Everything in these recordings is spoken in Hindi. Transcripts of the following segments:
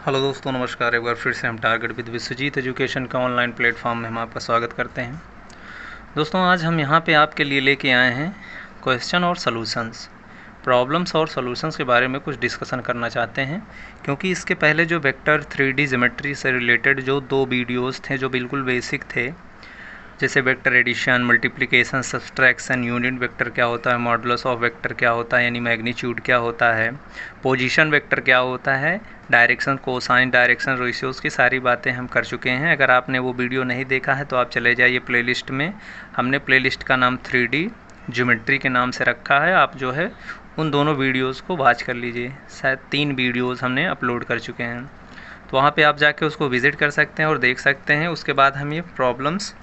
हेलो दोस्तों, नमस्कार। एक बार फिर से हम टारगेट विद विश्वजीत एजुकेशन का ऑनलाइन प्लेटफॉर्म में हम आपका स्वागत करते हैं। दोस्तों, आज हम यहाँ पे आपके लिए लेके आए हैं क्वेश्चन और सॉल्यूशंस, प्रॉब्लम्स और सॉल्यूशंस के बारे में कुछ डिस्कशन करना चाहते हैं, क्योंकि इसके पहले जो वेक्टर 3D ज्योमेट्री से रिलेटेड जो 2 वीडियोज़ थे जो बिल्कुल बेसिक थे, जैसे vector addition, multiplication, subtraction, unit vector क्या होता है, मॉडुलस ऑफ वेक्टर क्या होता है यानी मैग्नीट्यूड क्या होता है, पोजीशन वेक्टर क्या होता है, डायरेक्शन, कोसाइन, डायरेक्शन, रेशियोज़ की सारी बातें हम कर चुके हैं। अगर आपने वो वीडियो नहीं देखा है तो आप चले जाइए प्लेलिस्ट में। हमने प्लेलिस्ट का नाम 3D ज्योमेट्री के नाम से रखा है। आप जो है उन दोनों वीडियोज़ को वॉच कर लीजिए। शायद 3 वीडियोज़ हमने अपलोड कर चुके हैं, तो वहाँ पे आप जाके उसको विज़िट कर सकते हैं और देख सकते हैं। उसके बाद हम ये प्रॉब्लम्स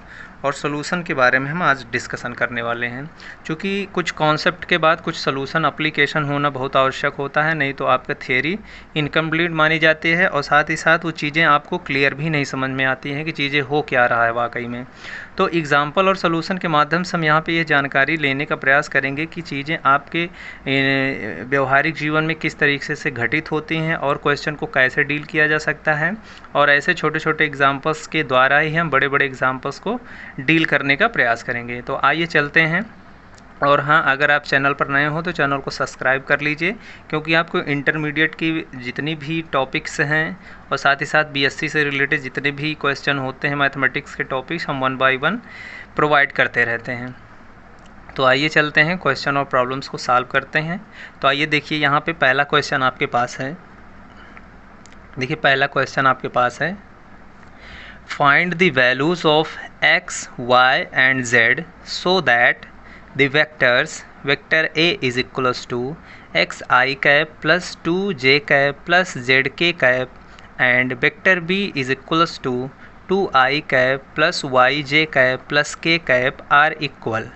और सॉल्यूशन के बारे में हम आज डिस्कशन करने वाले हैं, क्योंकि कुछ कॉन्सेप्ट के बाद कुछ सॉल्यूशन एप्लीकेशन होना बहुत आवश्यक होता है, नहीं तो आपका थियरी इनकम्प्लीट मानी जाती है और साथ ही साथ वो चीज़ें आपको क्लियर भी नहीं समझ में आती हैं कि चीज़ें हो क्या रहा है वाकई में। तो एग्जाम्पल और सॉल्यूशन के माध्यम से हम यहाँ पे ये जानकारी लेने का प्रयास करेंगे कि चीज़ें आपके व्यवहारिक जीवन में किस तरीके से घटित होती हैं और क्वेश्चन को कैसे डील किया जा सकता है, और ऐसे छोटे छोटे एग्जाम्पल्स के द्वारा ही हम बड़े बड़े एग्जाम्पल्स को डील करने का प्रयास करेंगे। तो आइए चलते हैं। और हाँ, अगर आप चैनल पर नए हो तो चैनल को सब्सक्राइब कर लीजिए, क्योंकि आपको इंटरमीडिएट की जितनी भी टॉपिक्स हैं और साथ ही साथ बीएससी से रिलेटेड जितने भी क्वेश्चन होते हैं मैथमेटिक्स के टॉपिक्स, हम 1 बाय 1 प्रोवाइड करते रहते हैं। तो आइए चलते हैं, क्वेश्चन और प्रॉब्लम्स को सॉल्व करते हैं। तो आइए देखिए, यहाँ पे पहला क्वेश्चन आपके पास है। देखिए, पहला क्वेश्चन आपके पास है, find the values of x, y and z so that the vectors vector a is equals to xi cap plus 2j cap plus zk cap and vector b is equals to 2i cap plus yj cap plus k cap are equal।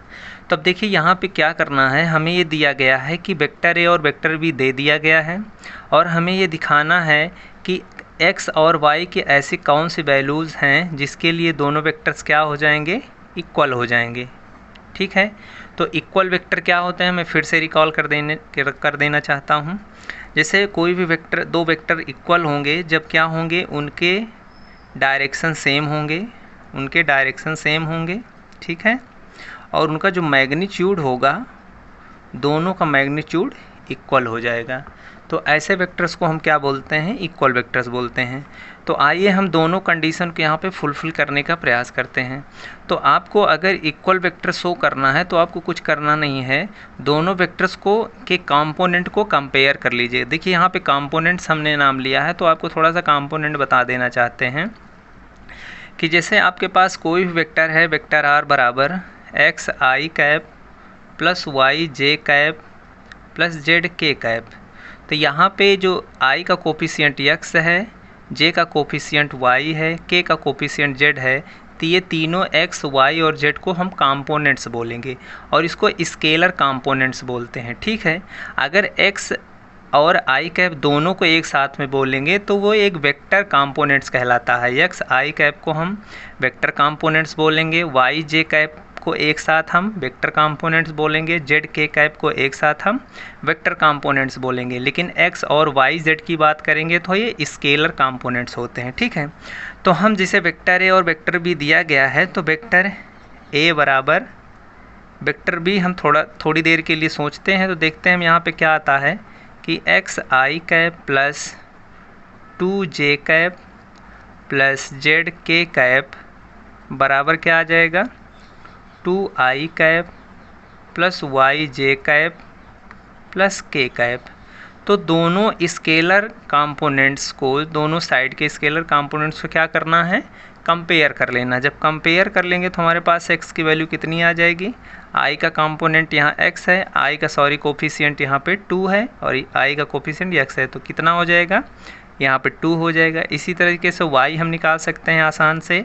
तब देखिए यहाँ पे क्या करना है, हमें ये दिया गया है कि वेक्टर ए और वेक्टर बी दे दिया गया है और हमें ये दिखाना है कि x और y के ऐसी कौन सी वैल्यूज़ हैं जिसके लिए दोनों वेक्टर्स क्या हो जाएंगे, इक्वल हो जाएंगे। ठीक है, तो इक्वल वेक्टर क्या होते हैं मैं फिर से रिकॉल कर देना चाहता हूँ। जैसे कोई भी वेक्टर, 2 वेक्टर इक्वल होंगे जब क्या होंगे, उनके डायरेक्शन सेम होंगे, ठीक है, और उनका जो मैग्नीट्यूड होगा, दोनों का मैग्नीट्यूड इक्वल हो जाएगा। तो ऐसे वेक्टर्स को हम क्या बोलते हैं, इक्वल वेक्टर्स बोलते हैं। तो आइए हम दोनों कंडीशन को यहाँ पे फुलफिल करने का प्रयास करते हैं। तो आपको अगर इक्वल वेक्टर शो करना है तो आपको कुछ करना नहीं है, दोनों वेक्टर्स को के कंपोनेंट को कंपेयर कर लीजिए। देखिए यहाँ पे कंपोनेंट्स हमने नाम लिया है, तो आपको थोड़ा सा कंपोनेंट बता देना चाहते हैं कि जैसे आपके पास कोई भी वेक्टर है, वेक्टर आर बराबर x i cap plus y j cap plus z k cap. तो यहाँ पे जो i का कोफिशिएंट x है, j का कोफिशिएंट y है, k का कोफिशिएंट z है, तो ये तीनों x, y और z को हम कंपोनेंट्स बोलेंगे और इसको स्केलर कंपोनेंट्स बोलते हैं। ठीक है, अगर x और i कैप दोनों को एक साथ में बोलेंगे तो वो एक वेक्टर कंपोनेंट्स कहलाता है। x i कैप को हम वेक्टर कंपोनेंट्स बोलेंगे, y j कैप को एक साथ हम वेक्टर कंपोनेंट्स बोलेंगे, जेड के कैप को एक साथ हम वेक्टर कंपोनेंट्स बोलेंगे। लेकिन एक्स और वाई जेड की बात करेंगे तो ये स्केलर कंपोनेंट्स होते हैं। ठीक है, तो हम जिसे वेक्टर ए और वेक्टर बी दिया गया है, तो वेक्टर ए बराबर वेक्टर बी हम थोड़ी देर के लिए सोचते हैं, तो देखते हैं हम यहाँ पे क्या आता है कि x i cap plus 2j cap plus z k cap बराबर क्या आ जाएगा, 2i cap plus y j cap plus k cap. तो दोनों स्केलर कंपोनेंट्स को, दोनों साइड के स्केलर कंपोनेंट्स को क्या करना है, कंपेयर कर लेना। जब कंपेयर कर लेंगे तो हमारे पास x की वैल्यू कितनी आ जाएगी, i का कंपोनेंट यहाँ x है, कोफिशिएंट यहाँ पे 2 है और i का कोफिशिएंट x है, तो कितना हो जाएगा, यहाँ पे 2 हो जाएगा। इसी तरीके से y हम निकाल सकते हैं आसान से।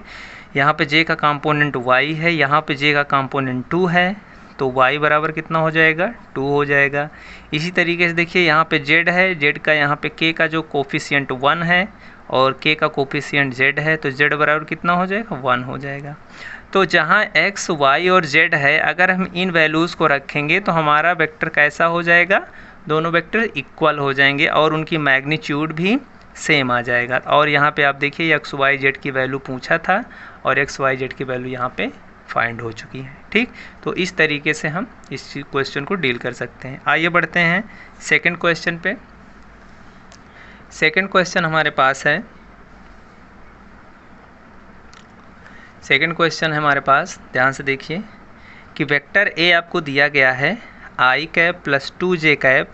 यहाँ पे j का कंपोनेंट y है, यहाँ पे j का कंपोनेंट 2 है, तो y बराबर कितना हो जाएगा, 2 हो जाएगा। इसी तरीके से देखिए यहाँ पे z है, z का यहाँ पे k का जो कोफिशिएंट 1 है और k का कोफिशिएंट z है, तो z बराबर कितना हो जाएगा, 1 हो जाएगा। तो जहाँ x, y और z है, अगर हम इन वैल्यूज़ को रखेंगे तो हमारा वेक्टर कैसा हो जाएगा, दोनों वेक्टर इक्वल हो जाएंगे और उनकी मैग्नीट्यूड भी सेम आ जाएगा। और यहाँ पे आप देखिए एक्स वाई जेड की वैल्यू पूछा था और एक्स वाई जेड की वैल्यू यहाँ पे फाइंड हो चुकी है। ठीक, तो इस तरीके से हम इस क्वेश्चन को डील कर सकते हैं। आइए बढ़ते हैं सेकंड क्वेश्चन पे। सेकंड क्वेश्चन हमारे पास है, सेकंड क्वेश्चन है हमारे पास, ध्यान से देखिए कि वेक्टर ए आपको दिया गया है आई कैप प्लस 2j कैप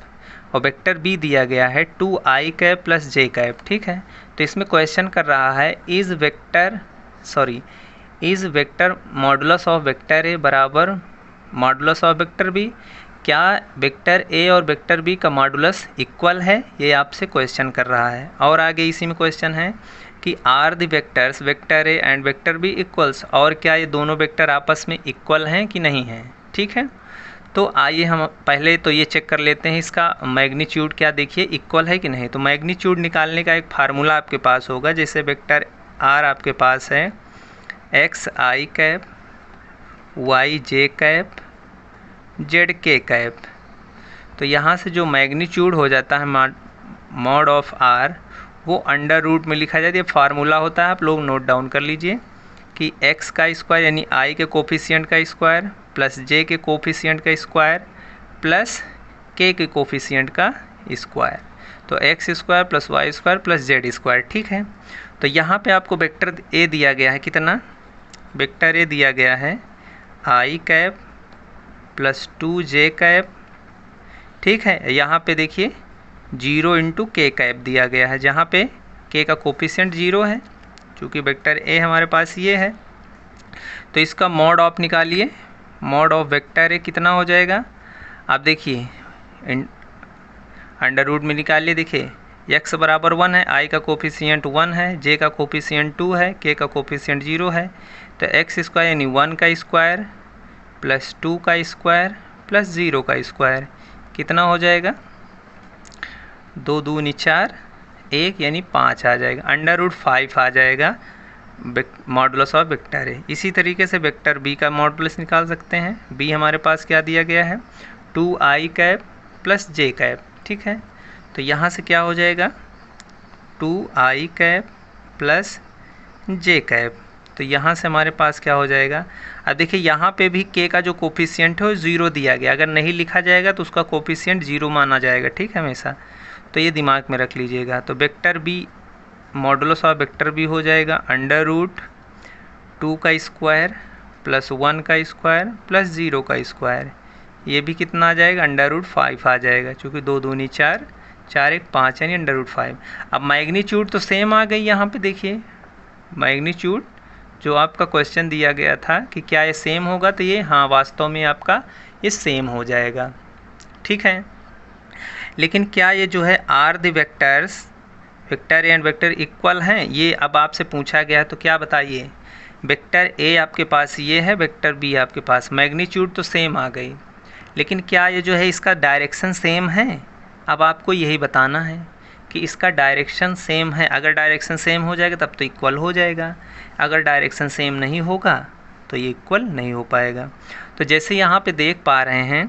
और वेक्टर बी दिया गया है 2i cap plus j cap. ठीक है, तो इसमें क्वेश्चन कर रहा है is vector modulus of vector A बराबर मॉडुलस ऑफ वेक्टर बी। क्या वेक्टर ए और वेक्टर बी का मॉडुलस इक्वल है, ये आपसे क्वेश्चन कर रहा है। और आगे इसी में क्वेश्चन है कि are the vectors vector A and vector B equals, और क्या ये दोनों वेक्टर आपस में इक्वल हैं कि नहीं हैं। ठीक है, तो आइए हम पहले तो ये चेक कर लेते हैं इसका मैग्नीट्यूड क्या, देखिए इक्वल है कि नहीं। तो मैग्नीट्यूड निकालने का एक फार्मूला आपके पास होगा, जैसे वेक्टर आर आपके पास है x i cap Y j cap Z k cap. तो यहाँ से जो मैग्नीट्यूड हो जाता है मॉड ऑफ आर वो अंडर रूट में लिखा जाता है। फार्मूला होता है, आप लोग नोट डाउन कर लीजिए कि x का स्क्वायर यानी i के कोफिशिएंट का स्क्वायर प्लस j के कोफिशिएंट का स्क्वायर प्लस k के कोफिशिएंट का स्क्वायर, तो x square plus Y square plus z square. ठीक है, तो यहाँ पे आपको वेक्टर a दिया गया है, कितना वेक्टर a दिया गया है i cap plus 2j cap. ठीक है, यहाँ पे देखिए 0 इंटू के कैप दिया गया है, जहाँ पे k का कोफिशिएंट 0 है, चूँकि वेक्टर a हमारे पास ये है। तो इसका मॉड ऑफ निकालिए, मॉड ऑफ वेक्टर a कितना हो जाएगा, आप देखिए अंडर रूट में निकालिए। देखिए x बराबर 1 है, i का कोफिशिएंट 1 है, j का कोफिशिएंट 2 है, k का कोफिशिएंट 0 है। तो x स्क्वायर यानी 1 का स्क्वायर प्लस 2 का स्क्वायर प्लस 0 का स्क्वायर कितना हो जाएगा, 2 दूनी 4 1 यानी 5 आ जाएगा, अंडर रूट 5 आ जाएगा मॉडुलस ऑफ वेक्टर है। इसी तरीके से वेक्टर बी का मॉडुलस निकाल सकते हैं। बी हमारे पास क्या दिया गया है 2i cap plus j cap. ठीक है, तो यहाँ से क्या हो जाएगा 2i cap plus j cap. तो यहाँ से हमारे पास क्या हो जाएगा, अब देखिए यहाँ पे भी k का जो कोफिशिएंट है वो 0 दिया गया, अगर नहीं लिखा जाएगा तो उसका कोफिशिएंट 0 माना जाएगा। ठीक है, हमेशा तो ये दिमाग में रख लीजिएगा। तो vector B modulus of vector B हो जाएगा अंडर रूट 2 का स्क्वायर प्लस 1 का स्क्वायर प्लस 0 का स्क्वायर, ये भी कितना आ जाएगा अंडर रूट 5 आ जाएगा, चूँकि 2 दूनी 4 4 1 5 यानी अंडर रूट 5। अब मैग्नीट्यूड तो सेम आ गई, यहाँ पे देखिए मैग्नीट्यूड जो आपका क्वेश्चन दिया गया था कि क्या ये सेम होगा, तो ये हाँ वास्तव में आपका ये सेम हो जाएगा। ठीक है, लेकिन क्या ये जो है are the vectors vector A and vector equal हैं, ये अब आपसे पूछा गया है। तो क्या बताइए, वेक्टर ए आपके पास ये है, वेक्टर बी आपके पास, मैग्नीट्यूड तो सेम आ गई, लेकिन क्या ये जो है इसका डायरेक्शन सेम है। अब आपको यही बताना है कि इसका डायरेक्शन सेम है। अगर डायरेक्शन सेम हो जाएगा तब तो इक्वल हो जाएगा, अगर डायरेक्शन सेम नहीं होगा तो ये इक्वल नहीं हो पाएगा। तो जैसे यहाँ पे देख पा रहे हैं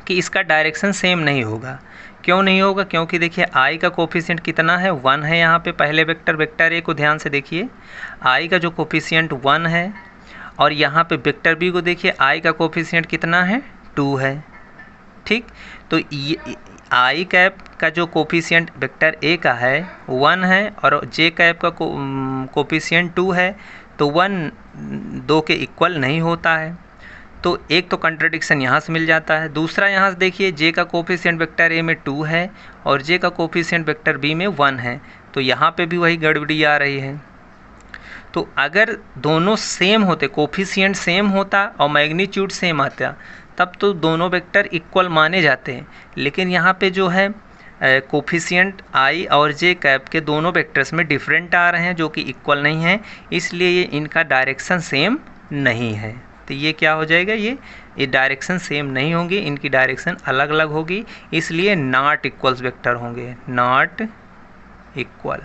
कि इसका डायरेक्शन सेम नहीं होगा। क्यों नहीं होगा, क्योंकि देखिए i का कोफिशिएंट कितना है 1 है, यहाँ पे पहले वेक्टर a को ध्यान से देखिए, i का जो कोफिशिएंट 1 है, और यहाँ पे वेक्टर b को देखिए i का कोफिशिएंट कितना है 2 है। ठीक, तो ये i कैप का जो कोफिशिएंट वेक्टर a का है 1 है और j कैप का कोफिशिएंट 2 है, तो 1 2 के इक्वल नहीं होता है। तो एक तो कंट्राडिक्शन यहाँ से मिल जाता है। दूसरा यहाँ से देखिए j का कोफिशिएंट वेक्टर a में 2 है और j का कोफिशिएंट वेक्टर b में 1 है, तो यहाँ पे भी वही गड़बड़ी आ रही है। तो अगर दोनों सेम होते, कोफिशिएंट सेम होता और मैग्नीट्यूड सेम आता, तब तो दोनों वेक्टर इक्वल माने जाते हैं। लेकिन यहाँ पे जो है कोफिशिएंट i और j कैप के दोनों वेक्टर्स में डिफरेंट आ रहे हैं, जो कि इक्वल नहीं है, इसलिए ये इनका डायरेक्शन सेम नहीं है। तो ये क्या हो जाएगा, ये डायरेक्शन सेम नहीं होंगे, इनकी डायरेक्शन अलग अलग होगी, इसलिए नॉट इक्वल्स वेक्टर होंगे, नॉट इक्वल।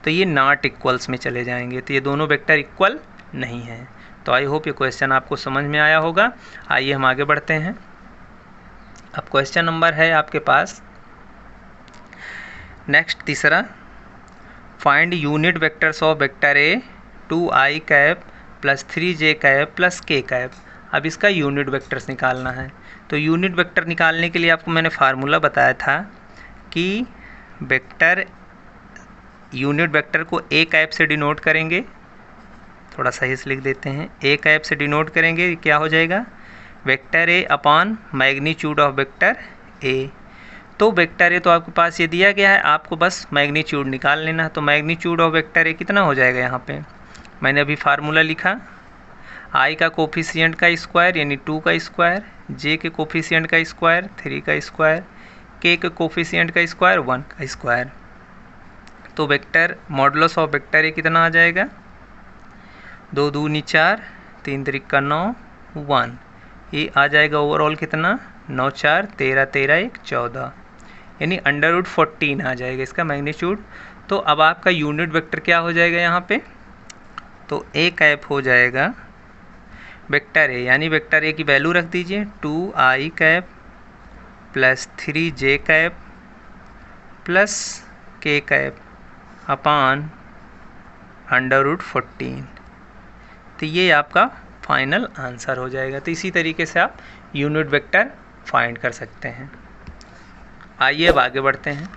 तो ये नॉट इक्वल्स में चले जाएंगे, तो ये दोनों वेक्टर इक्वल नहीं हैं। तो आई होप ये क्वेश्चन आपको समझ में आया होगा। आइए हम आगे बढ़ते हैं। अब क्वेश्चन नंबर है आपके पास नेक्स्ट तीसरा, find unit vectors of vector A 2i cap plus 3j cap plus k cap. अब इसका यूनिट वेक्टर्स निकालना है। तो यूनिट वेक्टर निकालने के लिए आपको मैंने फार्मूला बताया था कि वेक्टर यूनिट वेक्टर को a कैप से डिनोट करेंगे, थोड़ा सही से लिख देते हैं, a कैप से डिनोट करेंगे, क्या हो जाएगा, vector a upon magnitude of vector a। तो वेक्टर ए तो आपके पास ये दिया गया है, आपको बस मैग्नीट्यूड निकाल लेना है। तो मैग्नीट्यूड ऑफ वेक्टर ए कितना हो जाएगा, यहाँ पे मैंने अभी फार्मूला लिखा, आई का कोफिशिएंट का स्क्वायर यानी 2 का स्क्वायर, जे के कोफिशिएंट का स्क्वायर 3 का स्क्वायर, के के कोफिशिएंट का स्क्वायर 1 का स्क्वायर। तो vector modulus of vector A कितना आ जाएगा, 2 दूनी 4, 3 त्रिका 9, 1। ये आ जाएगा ओवरऑल कितना, 9 4 13 13 1 14, यानी √14 आ जाएगा इसका मैग्नीट्यूड। तो अब आपका यूनिट वेक्टर क्या हो जाएगा यहाँ पे, तो ए कैप हो जाएगा वेक्टर ए, यानी वेक्टर ए की वैल्यू रख दीजिए 2i cap plus 3j cap plus k cap upon √14। तो ये आपका फाइनल आंसर हो जाएगा। तो इसी तरीके से आप यूनिट वेक्टर फाइंड कर सकते हैं। आइए अब आगे बढ़ते हैं।